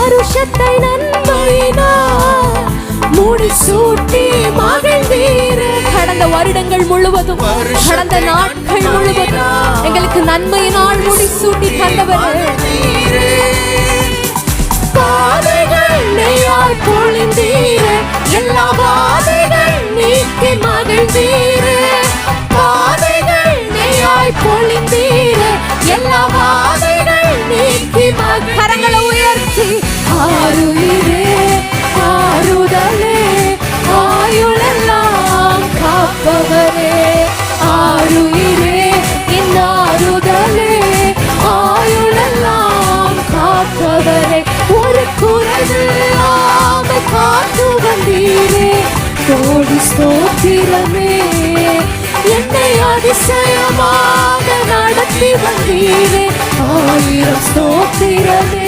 வருஷத்தை நன்மையினால் முடிசூட்டி மகிழ்ந்தீரே. கடந்த வருடங்கள் முழுவதும், கடந்த நாட்கள் முழுவதும் எங்களுக்கு நன்மையினால் முடிசூட்டி தந்தவரே. பாதைகள் நெய்யாய் பொழிந்தீரே, எல்லா பாதைகள் நீக்கி மகிழ்ந்தீரே. பாதைகள் நெய்யாய் பொழிந்தீரே, எல்லா பாதைகள் நீக்கி கரங்களை உயர்த்தி ஆருயிரே ஆறுதலே ஆயுளெல்லாம் காப்பவரே. ஆருயிரே என் ஆறுதலே ஆயுளெல்லாம் காப்பவரே. ஒரு குறைவில்லாமல் காத்து வந்தீரே, கோடி ஸ்தோத்திரமே. என்னை அதிசயமாக நடத்தி வந்தீரே, 1000 ஸ்தோத்திரமே.